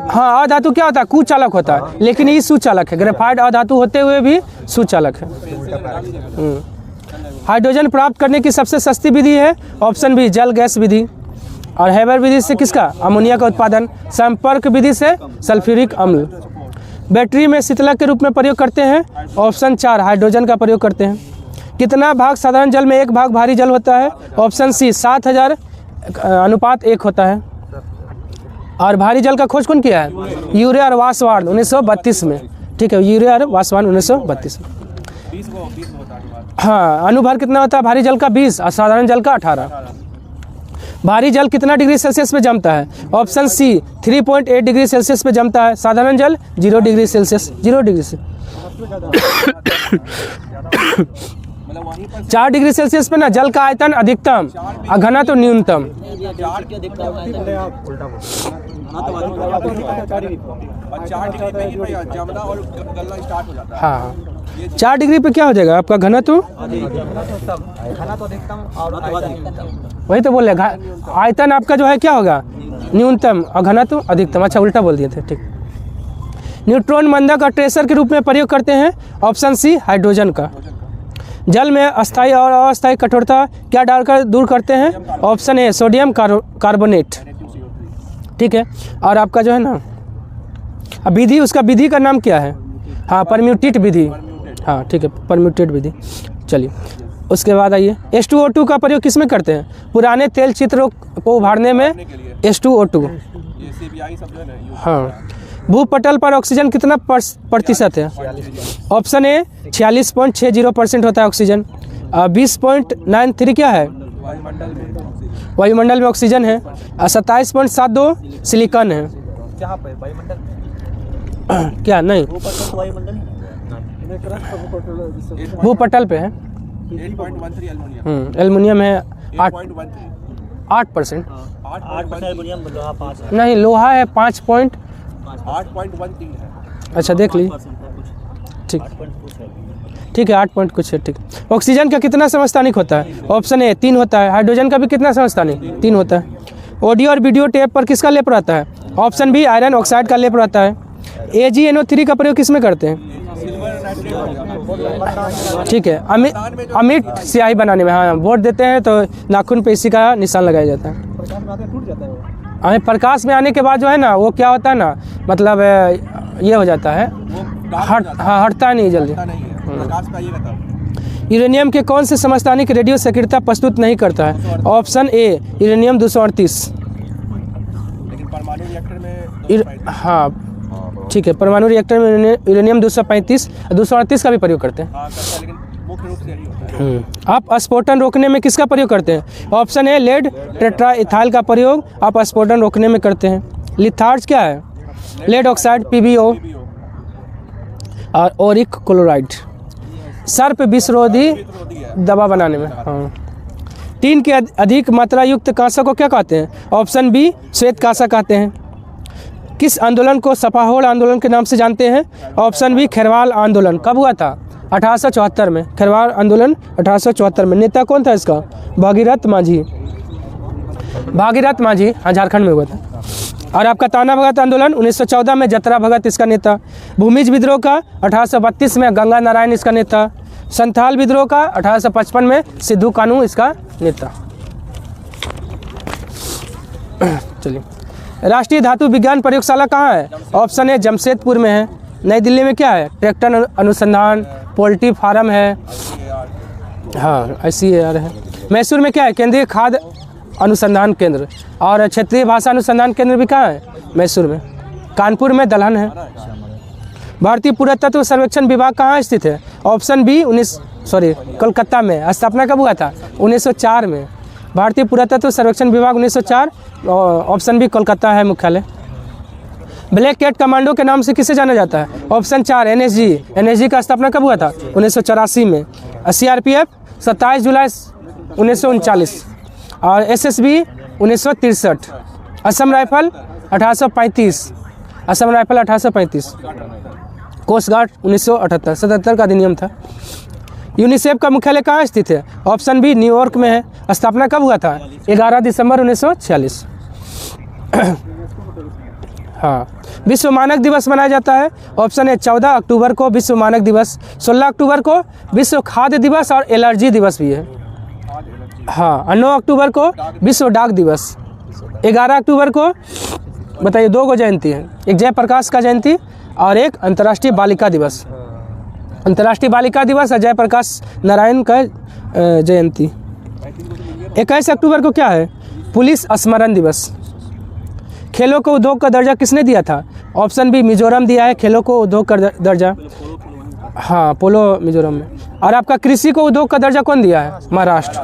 हाँ, अधातु क्या होता है? कुचालक होता है, लेकिन ये सुचालक है। ग्रेफाइट अधातु होते हुए भी सुचालक है। हाइड्रोजन प्राप्त करने की सबसे सस्ती विधि है? ऑप्शन बी जल गैस विधि। और हेबर विधि से किसका? अमोनिया का उत्पादन। संपर्क विधि से सल्फ्यूरिक अम्ल। बैटरी में शीतलक के रूप में प्रयोग करते हैं? ऑप्शन 4 हाइड्रोजन का प्रयोग करते हैं। कितना भाग साधारण जल में 1 भाग भारी जल होता है? ऑप्शन सी 7000 अनुपात 1 होता है। और भारी जल का खोज कौन किया है? यूरे और वासवार्ड 1932 में। ठीक है, यूरे और वासवार्ड 1932 में। हाँ, अनुभार कितना होता है भारी जल का? 20 और साधारण जल का 18। भारी जल कितना डिग्री सेल्सियस पे जमता है? ऑप्शन सी 3.8 डिग्री सेल्सियस पे जमता है। साधारण जल 0 डिग्री सेल्सियस। 0 डिग्री से 4 डिग्री सेल्सियस पे ना जल का आयतन अधिकतम और घना तो न्यूनतम। हाँ, 4 डिग्री पे क्या हो जाएगा आपका घना तो? वही तो बोल रहे, आयतन आपका जो है क्या होगा? न्यूनतम और घना तो अधिकतम। अच्छा, उल्टा बोल दिए थे। ठीक। न्यूट्रॉन मंदक और ट्रेसर के रूप में प्रयोग करते हैं? ऑप्शन सी हाइड्रोजन का। जल में अस्थायी और अस्थायी कठोरता क्या डालकर दूर करते हैं? Option A sodium carbonate. ठीक है, और आपका जो है ना विधि, उसका विधि का नाम क्या है? हाँ, परम्यूटेट विधि। हाँ ठीक है, परम्यूटेट विधि। चलिए, उसके बाद आइए, H2O2 का प्रयोग किस में करते हैं? पुराने तेल चित्रों को उभारने में H2O2। हाँ, भूपटल पर ऑक्सीजन कितना प्रतिशत है? ऑप्शन ए 46.60% होता है ऑक्सीजन। 20.93 क्या है? वायुमंडल में ऑक्सीजन है। 27.72 सिलिकॉन है। क्या नहीं, भूपटल पे है। 8.13 एल्युमिनियम, एल्युमिनियम है 8.13, 8%। 8% एल्युमिनियम, लोहा 5 है। नहीं, लोहा है 5 पॉइंट। 8.13 है। अच्छा देख ली, ठीक, 8 पॉइंट कुछ है। ठीक है, 8 पॉइंट कुछ है, ठीक। ऑक्सीजन का कितना समस्थानिक होता है? ऑप्शन ए 3 होता है। हाइड्रोजन का भी कितना समस्थानिक? 3 होता है। ऑडियो और वीडियो टेप पर किसका लेप रहता है? ऑप्शन बी आयरन ऑक्साइड का लेप रहता है। AgNO3 का प्रयोग किस में करते हैं? ठीक है, अमिट स्याही बनाने में। हाँ, वोट देते हैं तो नाखून पे इसी का निशान लगाया जाता है। हमें प्रकाश में आने के बाद जो है ना, वो क्या होता है ना, मतलब ये हो जाता है, हटता नहीं जल्दी। प्रकाश का ये रहता है। यूरेनियम के कौन से समस्थानिक रेडियो सक्रियता प्रस्तुत नहीं करता है? Option A uranium 238। लेकिन परमाणु रिएक्टर में हाँ ठीक है, परमाणु रिएक्टर में यूरेनियम 235 238 का भी प्रयोग करते हैं। करता है, लेकिन मुख्य रूप से यही होता है। आप स्फोटन रोकने में किसका प्रयोग करते हैं? ऑप्शन ए लेड टेट्राइथाइल का प्रयोग आप स्फोटन रोकने में करते हैं। लिथार्ज क्या है? लेड ऑक्साइड PbO और ओरिक क्लोराइड। सर्प विषरोधी दवा बनाने में। हाँ। 3 के अधिक मात्रा युक्त कांसा को क्या कहते हैं? ऑप्शन बी श्वेत कांसा कहते हैं। किस आंदोलन को सपाहोड़ आंदोलन के नाम से जानते हैं? ऑप्शन बी खेरवाल आंदोलन। कब हुआ था? 1874 में। खेरवाल आंदोलन 1874 में। नेता कौन था इसका? भागीरथ माझी। भागीरथ माझी, हाँ, झारखंड में हुआ था। और आपका ताना भगत आंदोलन 1914 में, जतरा भगत इसका नेता। भूमिज विद्रोह का 1832 में, गंगा नारायण इसका नेता। संथाल विद्रोह का 1855 में, सिद्धू कानू इसका नेता। चलिए, राष्ट्रीय धातु विज्ञान प्रयोगशाला कहाँ है? ऑप्शन ए जमशेदपुर में है। नई दिल्ली में क्या है? ट्रैक्टर अनुसंधान, पोल्ट्री फार्म है, हाँ ICAR है। मैसूर में क्या है? केंद्रीय खाद्य अनुसंधान केंद्र। और क्षेत्रीय भाषा अनुसंधान केंद्र भी कहाँ है? मैसूर में। कानपुर में दलहन है। भारतीय पुरातत्व सर्वेक्षण विभाग कहाँ स्थित है? ऑप्शन बी कोलकाता में। स्थापना कब हुआ था? 1904 में। भारतीय पुरातत्व सर्वेक्षण विभाग 1904, ऑप्शन बी कोलकाता है मुख्यालय। ब्लैक कैट कमांडो के नाम से किसे जाना जाता है? ऑप्शन 4 NSG का स्थापना कब हुआ था? 1984 में। CRPF 27 जुलाई 1939 और SSB 1963। Assam rifle 1835। Assam rifle 1835। Coast guard 1978, 77 का अधिनियम था। यूनिसेफ का मुख्यालय कहाँ स्थित है? ऑप्शन बी न्यूयॉर्क में है। स्थापना कब हुआ था? 11 दिसंबर 1946। हाँ। विश्व मानक दिवस मनाया जाता है। ऑप्शन ए 14 अक्टूबर को विश्व मानक दिवस, 16 अक्टूबर को विश्व खाद्य दिवस और एलर्जी दिवस भी है। हाँ, और 9 अक्टूबर को विश्व डाक दिवस। 11 अक्टूबर को बताइए, 2 को जयंती है, एक जयप्रकाश का जयंती और एक अंतर्राष्ट्रीय बालिका दिवस। अंतर्राष्ट्रीय बालिका दिवस और जयप्रकाश नारायण का जयंती। 21 अक्टूबर को क्या है? पुलिस स्मरण दिवस। खेलों को उद्योग का दर्जा किसने दिया था? ऑप्शन बी मिजोरम दिया है खेलों को उद्योग का दर्जा। हाँ, पोलो मिजोरम में। और आपका कृषि को उद्योग का दर्जा कौन दिया है? महाराष्ट्र।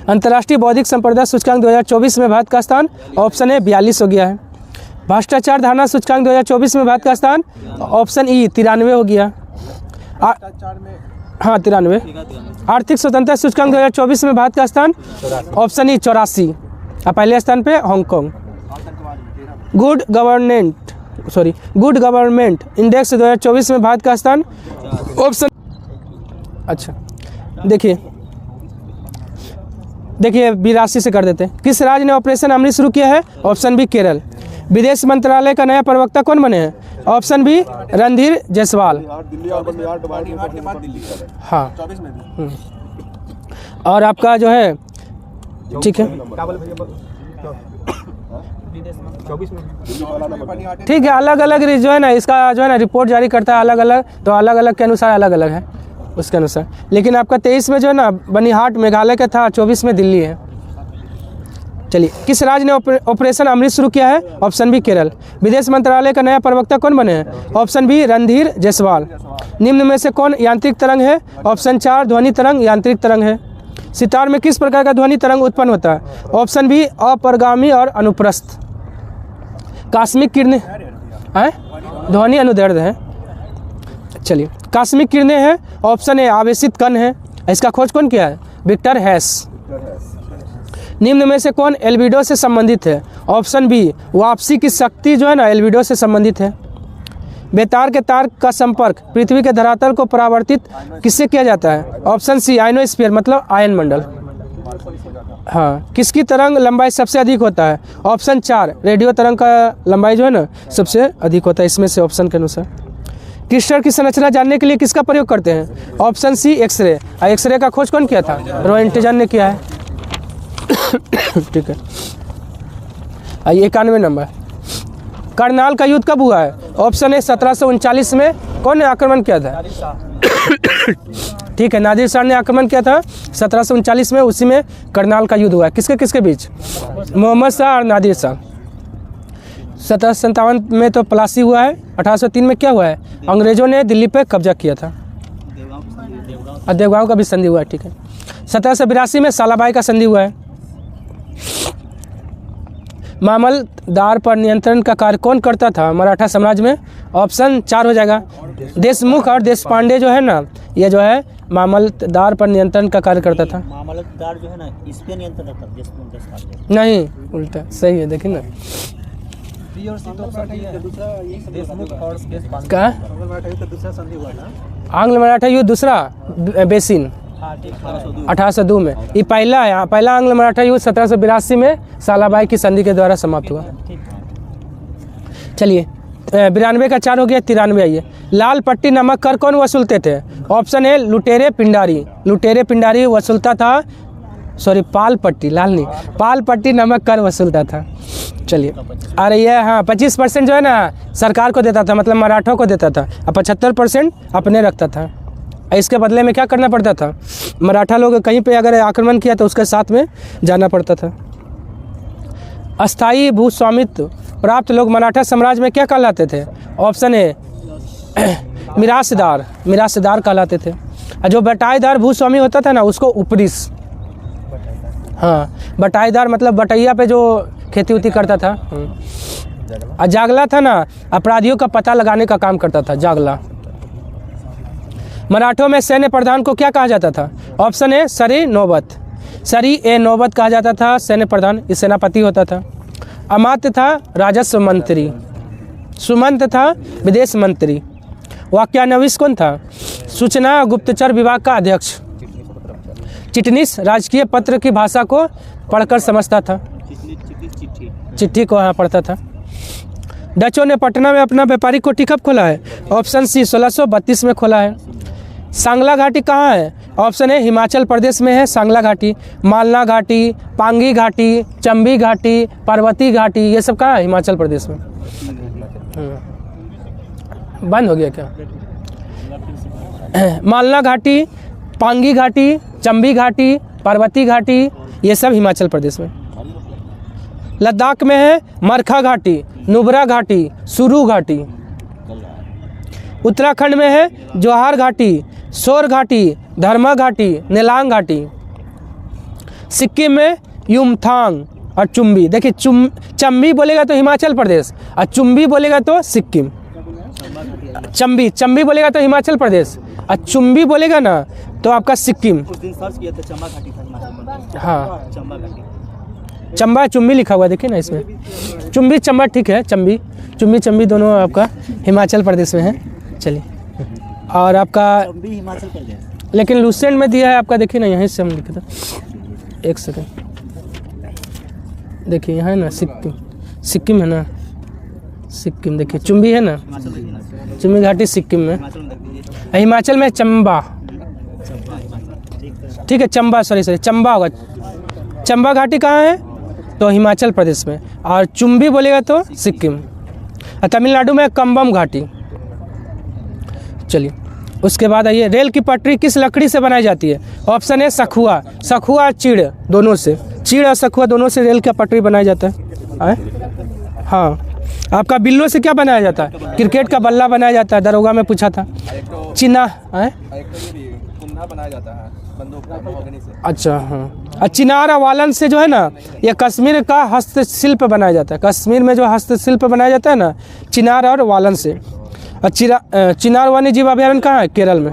अंतर्राष्ट्रीय बौद्धिक संपदा सूचकांक 2024 में भारत का स्थान? ऑप्शन ए 42 हो गया है। भ्रष्टाचार धारणा सूचकांक 2024 में भारत का स्थान? ऑप्शन ई 93 हो गया। हाँ 93। आर्थिक स्वतंत्रता सूचकांक 2024 में भारत का स्थान? ऑप्शन ई 84 और पहले स्थान पे हांगकांग। गुड गवर्नमेंट इंडेक्स 2024 में भारत का स्थान? ऑप्शन, अच्छा देखिए 82 से कर देते हैं। किस राज्य ने ऑपरेशन अमृत शुरू किया है? Option B Kerala. विदेश मंत्रालय का नया प्रवक्ता कौन बने हैं? Option B Randhir Jaiswal. दिल्ली और बंगाल के बाद दिल्ली का है। हाँ। 24 में भी। और आपका जो है, ठीक है, ठीक है, अलग अलग जो है ना, इसका जो है ना रिपोर्ट जारी करता है अलग अलग, तो अलग अलग के अनुसार अलग अलग है उसके अनुसार। लेकिन आपका 23 में जो है ना बनिहाट मेघालय का था, 24 में दिल्ली है। चलिए, किस राज्य ने ऑपरेशन अमृत शुरू किया है? Option B Kerala. विदेश मंत्रालय का नया प्रवक्ता कौन बने हैं? Option B Randhir Jaiswal. निम्न में से कौन यांत्रिक तरंग है? ऑप्शन 4 ध्वनि तरंग यांत्रिक तरंग है। सितार में किस प्रकार का ध्वनि तरंग उत्पन्न होता है? ऑप्शन बी अपरगामी और अनुप्रस्थ। कास्मिक किरणें हैं, ध्वनि अनुदैर्ध्य है। चलिए, कास्मिक किरणें हैं। ऑप्शन ए आवेशित कण है। इसका खोज कौन किया है? Victor Hess. निम्न में से कौन एल्बिडो से संबंधित है? ऑप्शन बी, वापसी की शक्ति जो है ना एल्बिडो से संबंधित है। बेतार के तार का संपर्क पृथ्वी के धरातल को परावर्तित किससे किया जाता है? ऑप्शन सी, आयनोस्फीयर मतलब आयन मंडल। हाँ, किसकी तरंग लंबाई सबसे अधिक होता है? ऑप्शन 4, रेडियो तरंग का लंबाई जो है ना सबसे अधिक होता है इसमें से ऑप्शन के अनुसार। क्रिस्टल की संरचना जानने के लिए किसका प्रयोग करते हैं? Option C, x ray. एक्सरे का खोज कौन किया था? रोएंटजन ने किया है। ठीक है, आइए 91 नंबर। करनाल का युद्ध कब हुआ है? ऑप्शन ए 1739 में। कौन ने आक्रमण किया था? ठीक है, नादिर शाह ने आक्रमण किया था 1739 में, उसी में करनाल का युद्ध हुआ है। किसके किसके बीच? मोहम्मद शाह और नादिर शाह। 1757 में तो प्लासी हुआ है। 1803 में क्या हुआ है? अंग्रेजों ने दिल्ली पे कब्जा किया था और देवगांव का भी संधि हुआ है। ठीक है, 1782 में सालाबाई का संधि हुआ है। मामलदार पर नियंत्रण का कार्य कौन करता था मराठा साम्राज्य में? ऑप्शन 4 हो जाएगा, देशमुख और देशपांडे जो है ना, ये जो है मामलदार पर नियंत्रण का कार्य करता था। मामलतदार जो है ना इस पे नियंत्रण रखता है, नहीं, उल्टा सही है, देखिए ना। बी और सी तो देशमुख और देशपांडे। क्या? दूसरा संधि हुआ ना। आंग्ल मराठा युद्ध दूसरा बेसिन 1802 में। ये पहला है, पहला आंग्ल मराठा युद्ध 1782 में सालाबाई की संधि के द्वारा समाप्त हुआ। चलिए 92 का 4 हो गया। 93 आइए। लाल पट्टी नमक कर कौन वसूलते थे? ऑप्शन ए, लुटेरे पिंडारी। लुटेरे पिंडारी वसूलता था, सॉरी पाल पट्टी, लाल नहीं, पाल पट्टी नमक कर वसूलता था। चलिए आ रही है। हाँ, 25% जो है ना सरकार को देता था, मतलब मराठों को देता था, और 75% अपने रखता था। इसके बदले में क्या करना पड़ता था? मराठा लोग कहीं पे अगर आक्रमण किया तो उसके साथ में जाना पड़ता था। अस्थायी भूस्वामित्व प्राप्त लोग मराठा साम्राज्य में क्या कहलाते थे? Option A, Mirasdar. मिरासदार कहलाते थे। और जो बटाईदार भूस्वामी होता था ना उसको उपरिस। हाँ, बटाईदार मतलब बटैया पे जो खेती उती करता था। और जागला था ना, अपराधियों का पता लगाने का काम करता था, जागला। मराठों में सैन्य प्रधान को क्या कहा जाता था? ऑप्शन ए, सरी नौबत। सरी ए नौबत कहा जाता था सैन्य प्रधान, इस सेनापति होता था। अमात्य था राजस्व मंत्री। सुमंत था विदेश मंत्री। वाक्यान्विश कौन था? सूचना गुप्तचर विभाग का अध्यक्ष। चिटनीस राजकीय पत्र की भाषा को पढ़कर समझता था, चिट्ठी को यहाँ पढ़ता था। डचों ने पटना में अपना व्यापारिक कोठी कब खोला है? ऑप्शन सी, 1632 में खोला है। सांगला घाटी कहाँ है? ऑप्शन है, हिमाचल प्रदेश में है सांगला घाटी। मालना घाटी, पांगी घाटी, चंबी घाटी, पर्वती घाटी, ये सब कहाँ है? हिमाचल प्रदेश में। बंद हो गया क्या? मालना घाटी, पांगी घाटी, चंबी घाटी, पर्वती घाटी, ये सब हिमाचल प्रदेश में। लद्दाख में है मरखा घाटी, नुब्रा घाटी, सुरू घाटी। उत्तराखंड में है जोहार घाटी, सोर घाटी, धर्मा घाटी, नेलांग घाटी। सिक्किम में युमथांग और चुम्बी। देखिए चंबी बोलेगा तो हिमाचल प्रदेश और चुम्बी बोलेगा तो सिक्किम। चंबी बोलेगा तो हिमाचल प्रदेश और चुम्बी बोलेगा ना तो आपका सिक्किम। उस दिन सर्च किया था, चंबा घाटी था हिमाचल प्रदेश। हाँ, चंबा घाटी। चंबा चुम्बी लिखा हुआ देखिए ना इसमें। चुम्बी चंबा ठीक है, चंबी दोनों आपका हिमाचल प्रदेश में है। चलिए, और आपका चंबी हिमाचल प्रदेश, लेकिन लूसेंट में दिया है आपका, देखिए ना यहीं से हम लिखे थे। एक सेकंड, देखिए यहाँ है ना सिक्किम है ना, सिक्किम देखिए चुम्बी है ना, चुम्बी घाटी सिक्किम में। हिमाचल में चंबा, ठीक है चंबा, सॉरी चंबा होगा। चंबा घाटी कहाँ है? तो हिमाचल प्रदेश में। और चुम्बी बोलेगा तो सिक्किम। और तमिलनाडु में कंबम घाटी। चलिए उसके बाद आइए, रेल की पटरी किस लकड़ी से बनाई जाती है? ऑप्शन है सखुआ। सखुआ चीड़, दोनों से, चीड़ और सखुआ दोनों से रेल का पटरी बनाया जाता है। हाँ, आपका बिल्लों से क्या बनाया जाता है? क्रिकेट का बल्ला बनाया जाता है, दरोगा में पूछा था। चिना बनाया जाता है बंदूक का महोगनी से। अच्छा हाँ, और चिनार और वालन से जो है ना, ये कश्मीर का हस्तशिल्प बनाया जाता है। कश्मीर में जो हस्तशिल्प बनाया जाता है ना, चिनार और वालन से। और चिनार वन्य जीव अभयारण्य कहाँ है? केरल में।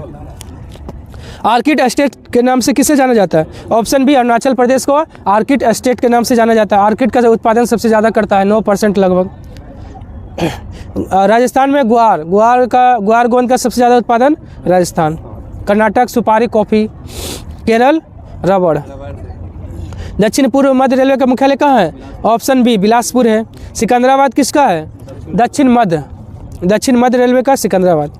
आर्किड स्टेट के नाम से किसे जाना जाता है? ऑप्शन बी अरुणाचल प्रदेश को आर्किड स्टेट के नाम से जाना जाता है। आर्किड का उत्पादन सबसे ज़्यादा करता है 9% लगभग। राजस्थान में ग्वार गोंद का सबसे ज़्यादा उत्पादन राजस्थान। कर्नाटक सुपारी कॉफ़ी। केरल रबड़। दक्षिण पूर्व मध्य रेलवे का मुख्यालय कहाँ है? ऑप्शन बी बिलासपुर है। सिकंदराबाद किसका है? दक्षिण मध्य रेलवे का सिकंदराबाद।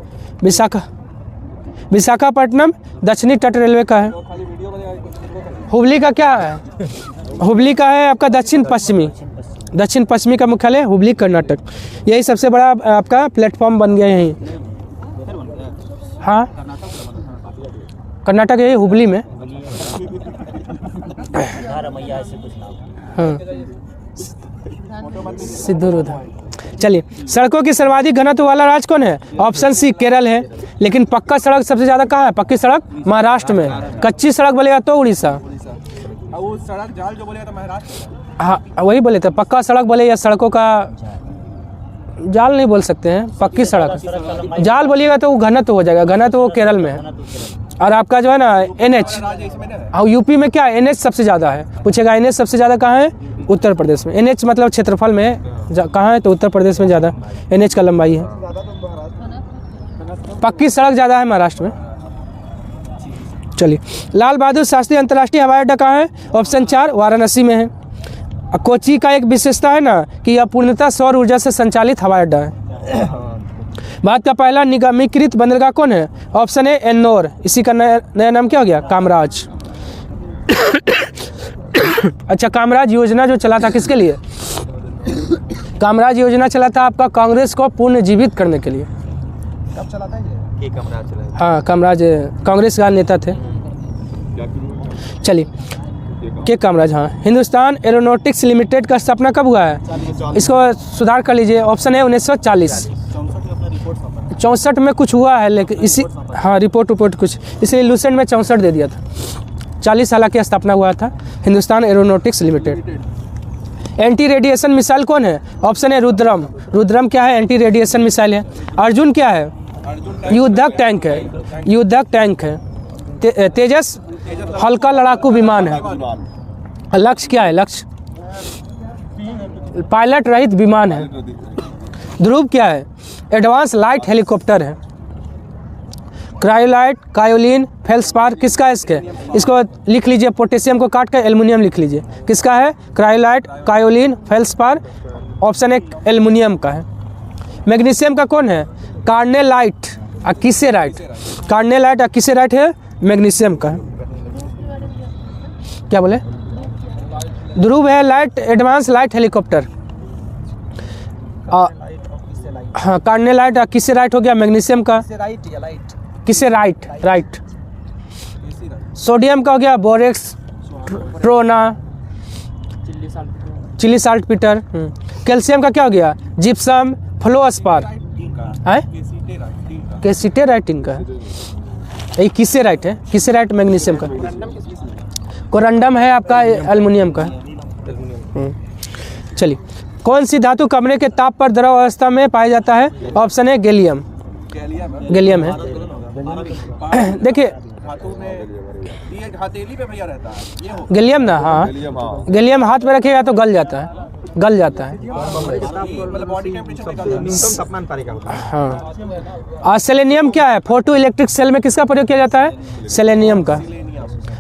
विशाखापट्टनम दक्षिणी तट रेलवे का है। हुबली का क्या है? हुबली का है आपका दक्षिण पश्चिमी का मुख्यालय हुबली कर्नाटक। यही सबसे बड़ा आपका प्लेटफॉर्म बन गया यहीं। हाँ कर्नाटक यही हुबली में। मैया ऐसे कुछ नाम। हाँ सिद्धूरुद्र। चलिए, सड़कों की सर्वाधिक घनत्व वाला राज्य कौन है? ऑप्शन सी केरल है। लेकिन पक्का सड़क सबसे ज़्यादा कहाँ है? पक्की सड़क महाराष्ट्र में। कच्ची सड़क बोलेगा तो उड़ीसा। वो सड़क जाल जो बोलेगा तो महाराष्ट्र। हाँ वही बोले थे, पक्का सड़क बोले या सड़कों का जाल नहीं बोल सकते हैं, पक्की सड़क। जाल बोलिएगा तो वो घनत्व हो जाएगा, घनत्व वो केरल में है। और आपका जो है ना NH, हाँ यूपी में क्या NH सबसे ज़्यादा है? पूछेगा NH सबसे ज़्यादा कहाँ है? उत्तर प्रदेश में। NH मतलब क्षेत्रफल में कहाँ है? तो उत्तर प्रदेश में ज़्यादा NH का लंबाई है। पक्की सड़क ज़्यादा है महाराष्ट्र में। चलिए, लाल बहादुर शास्त्री अंतर्राष्ट्रीय हवाई अड्डा कहाँ है? ऑप्शन 4 वाराणसी में है। कोची का एक विशेषता है ना कि यह पूर्णतः सौर ऊर्जा से संचालित हवाई अड्डा है। भारत का पहला निगमीकृत बंदरगाह कौन है? Option A Ennore. इसी का नया नाम क्या हो गया? कामराज। अच्छा, कामराज योजना जो चला था किसके लिए? कामराज योजना चला था आपका कांग्रेस को पुनर्जीवित करने के लिए। कब चला था ये? कामराज चला। हाँ कामराज कांग्रेस का नेता थे। चलिए, के कामराज। हाँ, हिंदुस्तान एरोनॉटिक्स लिमिटेड का स्थापना कब हुआ है? इसको सुधार कर लीजिए। ऑप्शन है 1940। 64 में कुछ हुआ है लेकिन इसी, हाँ रिपोर्ट कुछ, इसलिए लूसेंट में 64 दे दिया था। 40 साल की स्थापना हुआ था Hindustan aeronautics limited. Anti radiation missile कौन है? ऑप्शन है रुद्रम। रुद्रम क्या है? एंटी रेडिएशन मिसाइल है। अर्जुन क्या है? युद्धक टैंक है। तेजस हल्का लड़ाकू विमान है। लक्ष्य क्या है? लक्ष्य पायलट रहित विमान है। ध्रुव क्या है? एडवांस लाइट हेलीकॉप्टर है। क्रायोलाइट, कायोलिन, फेल्सपार किसका है? इसको लिख लीजिए, पोटेशियम को काट कर एल्युमिनियम लिख लीजिए। किसका है? Cryolite, kaolin, feldspar. Option 1 aluminium का है। मैग्नीशियम का कौन है? कार्नेलाइट और किसेराइट। कार्नेलाइट और किसेराइट है मैग्नीशियम का है। क्या बोले? ध्रुव है लाइट, एडवांस लाइट हेलीकॉप्टर। हाँ कार्नेलाइट और किसेराइट हो गया मैग्नीशियम का। किसेराइट राइट। सोडियम का हो गया borax, trona, Chile saltpetre. Calcium का क्या हो गया? जिप्सम, फ्लोस्पार। केसिटेराइट इनका है, ये किसेराइट है। किसेराइट मैग्नीशियम का। कोरंडम है आपका एल्युमिनियम का। चलिए, कौन सी धातु कमरे के ताप पर द्रव अवस्था में पाया जाता है? ऑप्शन है गैलियम। गैलियम है। देखिए गैलियम ना, हाँ गैलियम हाथ में रखेगा तो गल जाता है। हाँ। और सेलेनियम क्या है? फोटो इलेक्ट्रिक सेल में किसका प्रयोग किया जाता है? सेलेनियम का।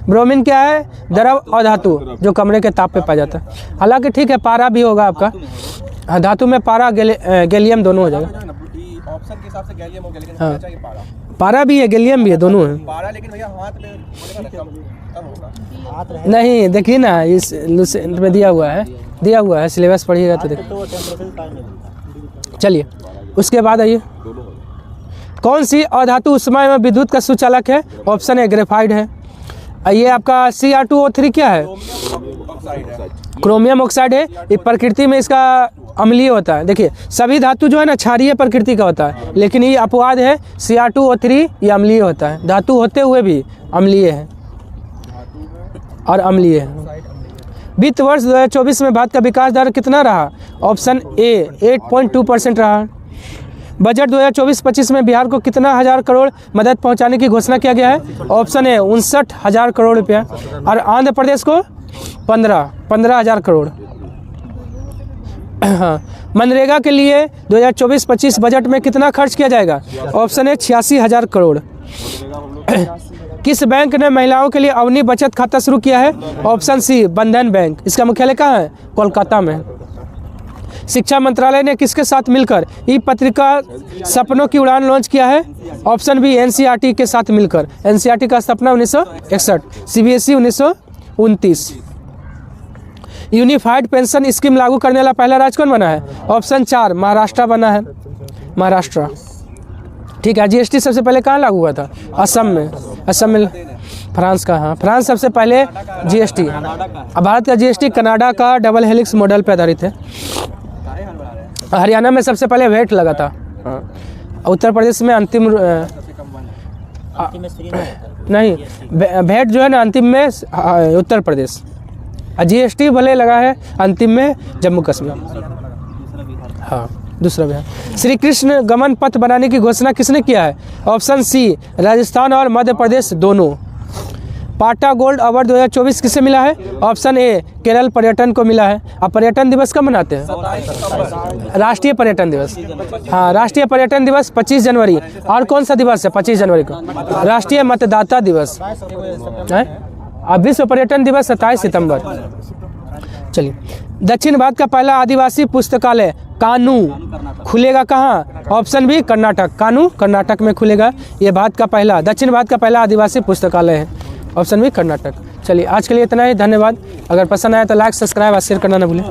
ब्रोमीन क्या है? द्रव और धातु जो कमरे के ताप पे पाया जाता है। हालांकि ठीक है, पारा भी होगा आपका। हाँ, धातु में पारा गैलियम दोनों हो जाएगा। ऑप्शन के हिसाब से गैलियम हो गया, लेकिन हाँ। चाहिए पारा भी है, गैलियम भी है, दोनों है। पारा लेकिन भैया हाथ में बोलेगा कब होगा? नहीं देखिए ना, इस लूसेंट में दिया हुआ है सिलेबस पढ़िएगा तो देखिए। चलिए, उसके बाद आइए, कौन सी अधातु उष्मा में विद्युत का सुचालक है? ऑप्शन है ग्रेफाइड है। ये आपका Cr2O3 क्या है? क्रोमियम ऑक्साइड है। ये प्रकृति में इसका अम्लीय होता है। देखिए, सभी धातु जो है ना क्षारीय प्रकृति का होता है, लेकिन ये अपवाद है Cr2O3, ये अम्लीय होता है। धातु होते हुए भी अम्लीय है और अम्लीय है। वित्त वर्ष 2024 में भारत का विकास दर कितना रहा? ऑप्शन ए 8.2% रहा। बजट 2024-25 में बिहार को कितना हज़ार करोड़ मदद पहुंचाने की घोषणा किया गया है? ऑप्शन ए 59,000 करोड़ रुपया और आंध्र प्रदेश को 15,000 करोड़। हाँ, मनरेगा के लिए 2024-25 बजट में कितना खर्च किया जाएगा? Option A 86,000 crore. किस बैंक ने महिलाओं के लिए अवनी बचत खाता शुरू किया है? ऑप्शन सी बंधन बैंक। इसका मुख्यालय कहाँ है? कोलकाता में। शिक्षा मंत्रालय ने किसके साथ मिलकर ई पत्रिका सपनों की उड़ान लॉन्च किया है? ऑप्शन बी एनसीईआरटी के साथ मिलकर। एनसीईआरटी का स्थापना 1961, सीबीएसई 1929। यूनिफाइड पेंशन स्कीम लागू करने वाला पहला राज्य कौन बना है? ऑप्शन 4 महाराष्ट्र बना है, महाराष्ट्र। ठीक है। जीएसटी सबसे पहले कहाँ लागू हुआ था? असम में। असम में। फ्रांस का, हाँ, फ्रांस सबसे पहले जीएसटी। भारत का जीएसटी कनाडा का डबल हेलिक्स मॉडल पर आधारित है। हरियाणा में सबसे पहले वेट लगा था। उत्तर प्रदेश में अंतिम नहीं, वेट जो है ना अंतिम में उत्तर प्रदेश। जीएसटी भले लगा है अंतिम में जम्मू कश्मीर। हाँ, दूसरा बिहार। श्री कृष्ण गमन पथ बनाने की घोषणा किसने किया है? ऑप्शन सी राजस्थान और मध्य प्रदेश दोनों। पाटा गोल्ड अवार्ड 2024 किसे मिला है? ऑप्शन ए केरल पर्यटन को मिला है। अब पर्यटन दिवस कब मनाते हैं? राष्ट्रीय पर्यटन दिवस। हाँ, राष्ट्रीय पर्यटन दिवस 25 जनवरी। और कौन सा दिवस है 25 जनवरी को? राष्ट्रीय मतदाता दिवस है। अब विश्व पर्यटन दिवस 27 सितंबर। चलिए, दक्षिण भारत का पहला आदिवासी पुस्तकालय कानू खुलेगा कहाँ? Option B Karnataka. कानू कर्नाटक में खुलेगा। ये भारत का पहला, दक्षिण भारत का पहला आदिवासी पुस्तकालय है। Option B Karnataka. चलिए, आज के लिए इतना ही। धन्यवाद। अगर पसंद आया तो लाइक, सब्सक्राइब और शेयर करना ना भूलें।